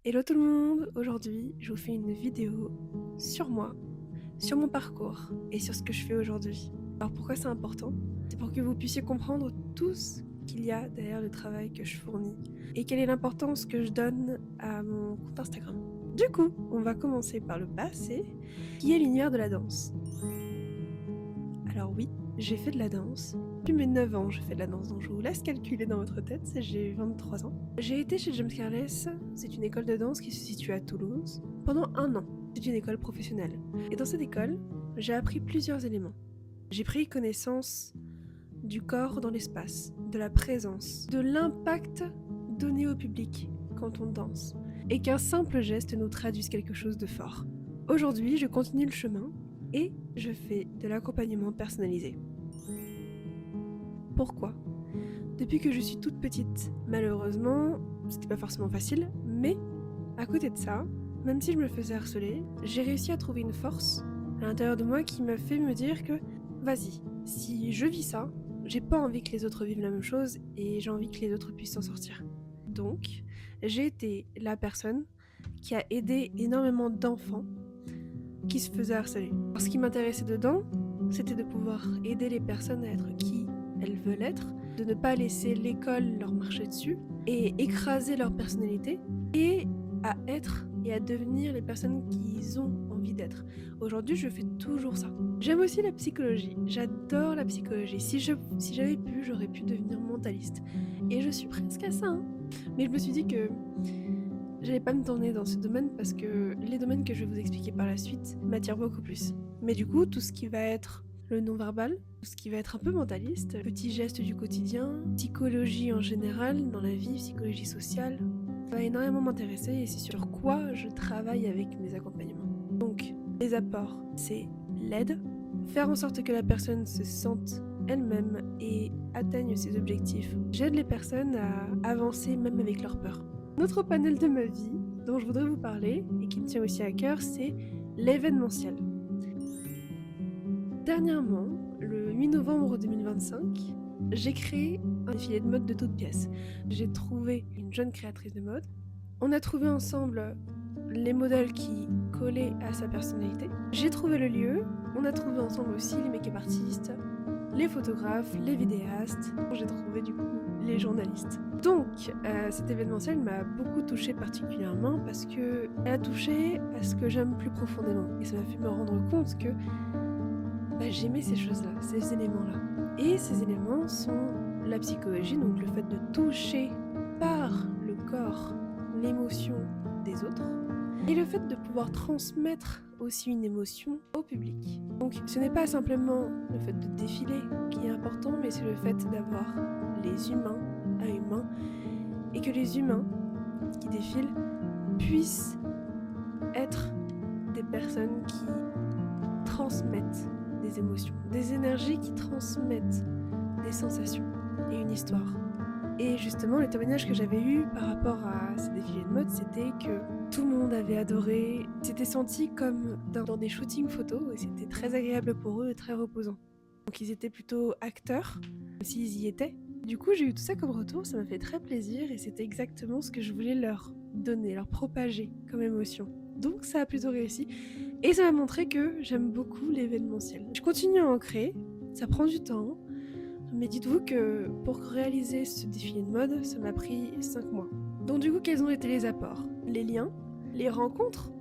Hello tout le monde, aujourd'hui je vous fais une vidéo sur moi, sur mon parcours et sur ce que je fais aujourd'hui. Alors pourquoi c'est important? C'est pour que vous puissiez comprendre tout ce qu'il y a derrière le travail que je fournis et quelle est l'importance que je donne à mon compte Instagram. Du coup, on va commencer par le passé, qui est l'univers de la danse. Alors oui, j'ai fait de la danse. Depuis mes 9 ans, je fais de la danse, donc je vous laisse calculer dans votre tête, j'ai 23 ans. J'ai été chez James Carless, c'est une école de danse qui se situe à Toulouse, pendant 1 an. C'est une école professionnelle. Et dans cette école, j'ai appris plusieurs éléments. J'ai pris connaissance du corps dans l'espace, de la présence, de l'impact donné au public quand on danse, et qu'un simple geste nous traduise quelque chose de fort. Aujourd'hui, je continue le chemin et je fais de l'accompagnement personnalisé. Pourquoi? Depuis que je suis toute petite, malheureusement, c'était pas forcément facile, mais à côté de ça, même si je me faisais harceler, j'ai réussi à trouver une force à l'intérieur de moi qui m'a fait me dire que vas-y, si je vis ça, j'ai pas envie que les autres vivent la même chose et j'ai envie que les autres puissent s'en sortir. Donc, j'ai été la personne qui a aidé énormément d'enfants qui se faisaient harceler. Alors, ce qui m'intéressait dedans, c'était de pouvoir aider les personnes à être qui elles veulent être, de ne pas laisser l'école leur marcher dessus et écraser leur personnalité et à être et à devenir les personnes qu'ils ont envie d'être. Aujourd'hui, je fais toujours ça. J'aime aussi la psychologie. J'adore la psychologie. Si j'avais pu, j'aurais pu devenir mentaliste. Et je suis presque à ça. Mais je me suis dit que j'allais pas me tourner dans ce domaine parce que les domaines que je vais vous expliquer par la suite m'attirent beaucoup plus. Mais du coup, tout ce qui va être le non-verbal, tout ce qui va être un peu mentaliste, petits gestes du quotidien, psychologie en général, dans la vie, psychologie sociale, ça va énormément m'intéresser et c'est sur quoi je travaille avec mes accompagnements. Donc, les apports, c'est l'aide, faire en sorte que la personne se sente elle-même et atteigne ses objectifs. J'aide les personnes à avancer même avec leurs peurs. Notre panel de ma vie, dont je voudrais vous parler et qui me tient aussi à cœur, c'est l'événementiel. Dernièrement, le 8 novembre 2025, j'ai créé un défilé de mode de toutes pièces. J'ai trouvé une jeune créatrice de mode. On a trouvé ensemble les modèles qui collaient à sa personnalité. J'ai trouvé le lieu. On a trouvé ensemble aussi les make-up artistes, les photographes, les vidéastes. J'ai trouvé du coup les journalistes. Donc, cet événementiel m'a beaucoup touchée particulièrement parce que elle a touché à ce que j'aime plus profondément. Et ça m'a fait me rendre compte que j'aimais ces choses-là, ces éléments-là. Et ces éléments sont la psychologie, donc le fait de toucher par le corps l'émotion des autres, et le fait de pouvoir transmettre aussi une émotion au public. Donc ce n'est pas simplement le fait de défiler qui est important, mais c'est le fait d'avoir les humains à humains, et que les humains qui défilent puissent être des personnes qui transmettent des émotions, des énergies qui transmettent des sensations et une histoire. Et justement, le témoignage que j'avais eu par rapport à ces défilés de mode, c'était que tout le monde avait adoré, c'était senti comme dans des shootings photos et c'était très agréable pour eux et très reposant. Donc ils étaient plutôt acteurs, s'ils y étaient. Du coup, j'ai eu tout ça comme retour, ça m'a fait très plaisir et c'était exactement ce que je voulais leur donner, leur propager comme émotion. Donc ça a plutôt réussi et ça m'a montré que j'aime beaucoup l'événementiel. Je continue à en créer, ça prend du temps, mais dites-vous que pour réaliser ce défilé de mode, ça m'a pris 5 mois. Donc du coup, quels ont été les apports? Les liens, les rencontres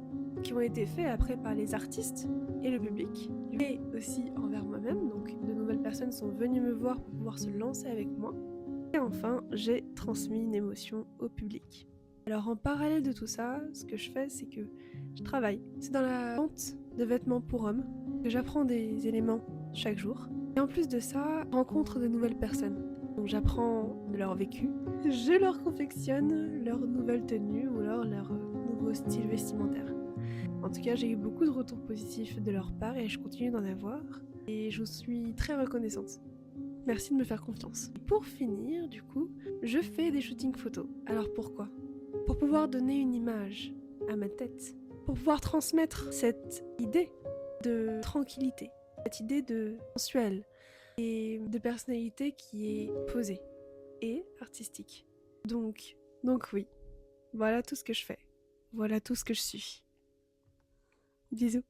qui ont été faits après par les artistes et le public, et aussi envers moi-même, donc de nouvelles personnes sont venues me voir pour pouvoir se lancer avec moi. Et enfin, j'ai transmis une émotion au public. Alors en parallèle de tout ça, ce que je fais, c'est que je travaille. C'est dans la vente de vêtements pour hommes que j'apprends des éléments chaque jour. Et en plus de ça, je rencontre de nouvelles personnes. Donc j'apprends de leur vécu. Je leur confectionne leur nouvelle tenue ou alors leur nouveau style vestimentaire. En tout cas, j'ai eu beaucoup de retours positifs de leur part et je continue d'en avoir. Et je suis très reconnaissante. Merci de me faire confiance. Pour finir, du coup, je fais des shootings photos. Alors pourquoi? Pour pouvoir donner une image à ma tête. Pour pouvoir transmettre cette idée de tranquillité. Cette idée de sensuel et de personnalité qui est posée et artistique. Donc oui, voilà tout ce que je fais. Voilà tout ce que je suis. Bisous.